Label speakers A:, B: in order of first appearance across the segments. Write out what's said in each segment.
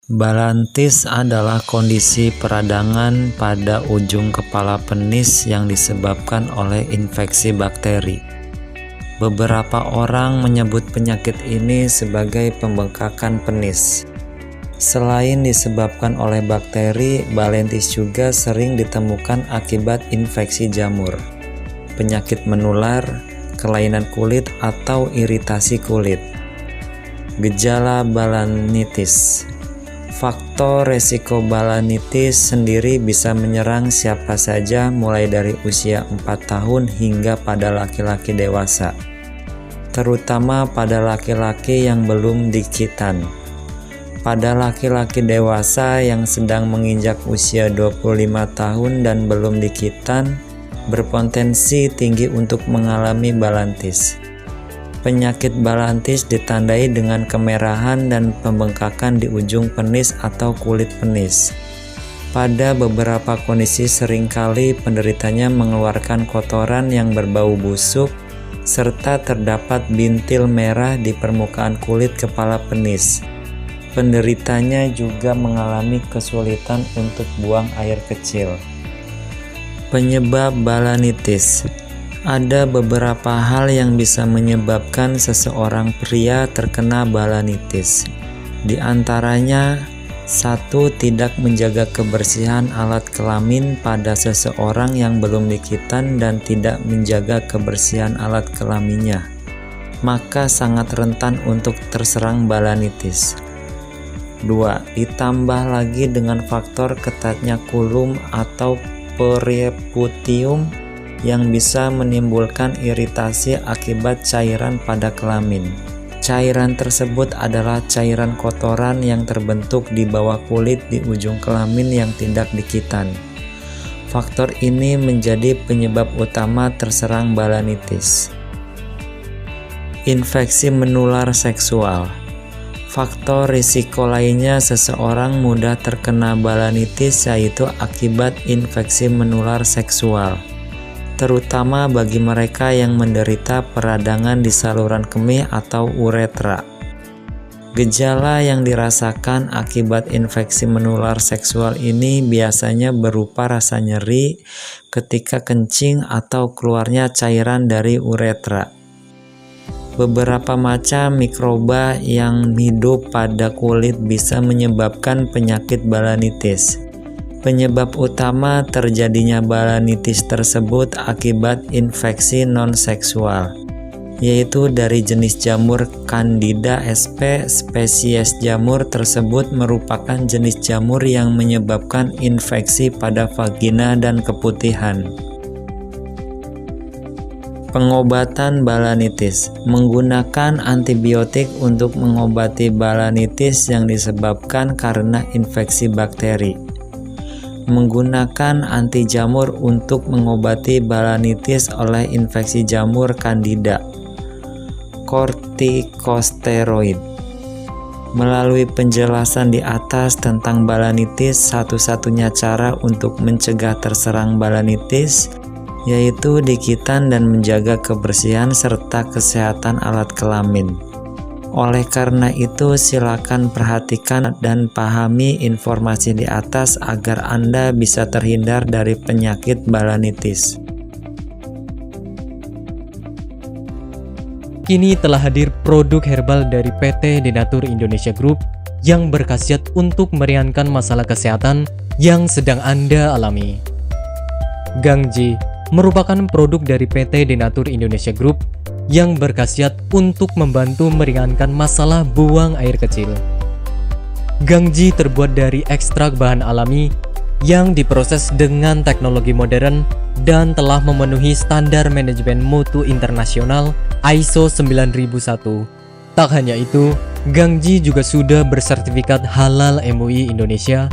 A: Balantis adalah kondisi peradangan pada ujung kepala penis yang disebabkan oleh infeksi bakteri. Beberapa orang menyebut penyakit ini sebagai pembengkakan penis. Selain disebabkan oleh bakteri, balantis juga sering ditemukan akibat infeksi jamur, penyakit menular, kelainan kulit, atau iritasi kulit. Gejala balanitis. Faktor resiko balanitis sendiri bisa menyerang siapa saja mulai dari usia 4 tahun hingga pada laki-laki dewasa, terutama pada laki-laki yang belum dikitan. Pada laki-laki dewasa yang sedang menginjak usia 25 tahun dan belum dikitan, berpotensi tinggi untuk mengalami balantis. Penyakit balantis ditandai dengan kemerahan dan pembengkakan di ujung penis atau kulit penis. Pada beberapa kondisi seringkali penderitanya mengeluarkan kotoran yang berbau busuk, serta terdapat bintil merah di permukaan kulit kepala penis. Penderitanya juga mengalami kesulitan untuk buang air kecil. Penyebab balanitis. Ada beberapa hal yang bisa menyebabkan seseorang pria terkena balanitis. Di antaranya, 1. Tidak menjaga kebersihan alat kelamin pada seseorang yang belum dikitan dan tidak menjaga kebersihan alat kelaminnya, maka sangat rentan untuk terserang balanitis. 2. Ditambah lagi dengan faktor ketatnya kulum atau pereputium yang bisa menimbulkan iritasi akibat cairan pada kelamin. Cairan tersebut adalah cairan kotoran yang terbentuk di bawah kulit di ujung kelamin yang tidak dikitan. Faktor ini menjadi penyebab utama terserang balanitis. Infeksi menular seksual. Faktor risiko lainnya seseorang mudah terkena balanitis yaitu akibat infeksi menular seksual, terutama bagi mereka yang menderita peradangan di saluran kemih atau uretra. Gejala yang dirasakan akibat infeksi menular seksual ini biasanya berupa rasa nyeri ketika kencing atau keluarnya cairan dari uretra. Beberapa macam mikroba yang hidup pada kulit bisa menyebabkan penyakit balanitis. Penyebab utama terjadinya balanitis tersebut akibat infeksi non-seksual, yaitu dari jenis jamur Candida sp. Spesies jamur tersebut merupakan jenis jamur yang menyebabkan infeksi pada vagina dan keputihan. Pengobatan balanitis. Menggunakan antibiotik untuk mengobati balanitis yang disebabkan karena infeksi bakteri. Menggunakan anti jamur untuk mengobati balanitis oleh infeksi jamur Candida. Kortikosteroid. Melalui penjelasan di atas tentang balanitis, satu-satunya cara untuk mencegah terserang balanitis yaitu dikitan dan menjaga kebersihan serta kesehatan alat kelamin. Oleh karena itu, silakan perhatikan dan pahami informasi di atas agar Anda bisa terhindar dari penyakit balanitis.
B: Kini telah hadir produk herbal dari PT Denatur Indonesia Group yang berkhasiat untuk meringankan masalah kesehatan yang sedang Anda alami. Gangji merupakan produk dari PT Denatur Indonesia Group yang berkhasiat untuk membantu meringankan masalah buang air kecil. Gangji terbuat dari ekstrak bahan alami yang diproses dengan teknologi modern dan telah memenuhi standar manajemen mutu internasional ISO 9001. Tak hanya itu, Gangji juga sudah bersertifikat halal MUI Indonesia,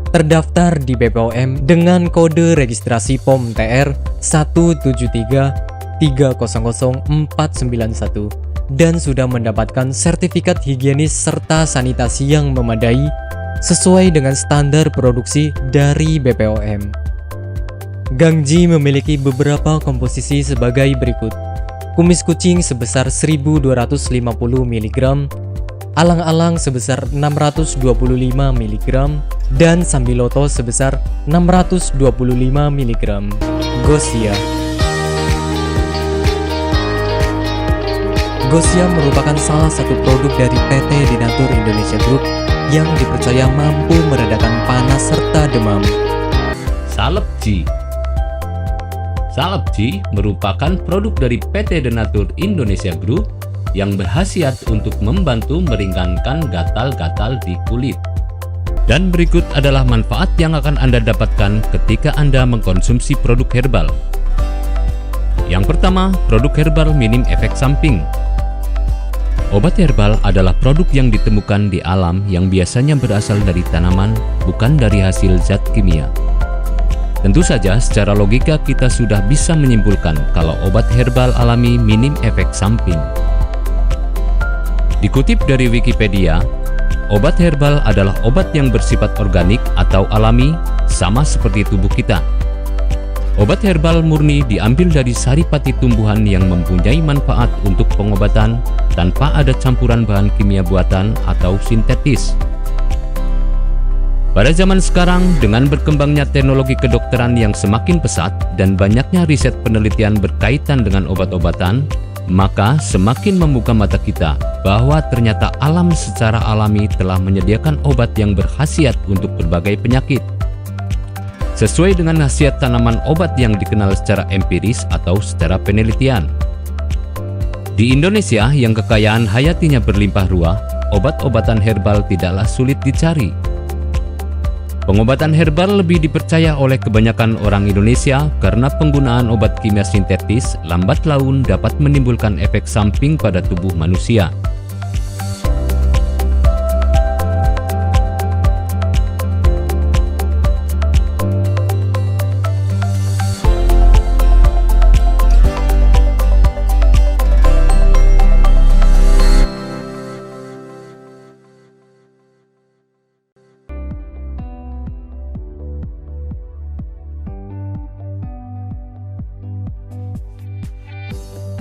B: terdaftar di BPOM dengan kode registrasi POM TR 173000491 dan sudah mendapatkan sertifikat higienis serta sanitasi yang memadai sesuai dengan standar produksi dari BPOM. Gangji memiliki beberapa komposisi sebagai berikut: kumis kucing sebesar 1250 mg, alang-alang sebesar 625 mg, dan sambiloto sebesar 625 mg. Gosia. Gosia merupakan salah satu produk dari PT Denatur Indonesia Group yang dipercaya mampu meredakan panas serta demam.
C: Salep G. Salep G merupakan produk dari PT Denatur Indonesia Group yang berkhasiat untuk membantu meringankan gatal-gatal di kulit. Dan berikut adalah manfaat yang akan Anda dapatkan ketika Anda mengkonsumsi produk herbal. Yang pertama, produk herbal minim efek samping. Obat herbal adalah produk yang ditemukan di alam yang biasanya berasal dari tanaman, bukan dari hasil zat kimia. Tentu saja secara logika kita sudah bisa menyimpulkan kalau obat herbal alami minim efek samping. Dikutip dari Wikipedia, obat herbal adalah obat yang bersifat organik atau alami, sama seperti tubuh kita. Obat herbal murni diambil dari saripati tumbuhan yang mempunyai manfaat untuk pengobatan tanpa ada campuran bahan kimia buatan atau sintetis. Pada zaman sekarang, dengan berkembangnya teknologi kedokteran yang semakin pesat dan banyaknya riset penelitian berkaitan dengan obat-obatan, maka semakin membuka mata kita bahwa ternyata alam secara alami telah menyediakan obat yang berkhasiat untuk berbagai penyakit. Sesuai dengan khasiat tanaman obat yang dikenal secara empiris atau secara penelitian. Di Indonesia yang kekayaan hayatinya berlimpah ruah, obat-obatan herbal tidaklah sulit dicari. Pengobatan herbal lebih dipercaya oleh kebanyakan orang Indonesia karena penggunaan obat kimia sintetis lambat laun dapat menimbulkan efek samping pada tubuh manusia.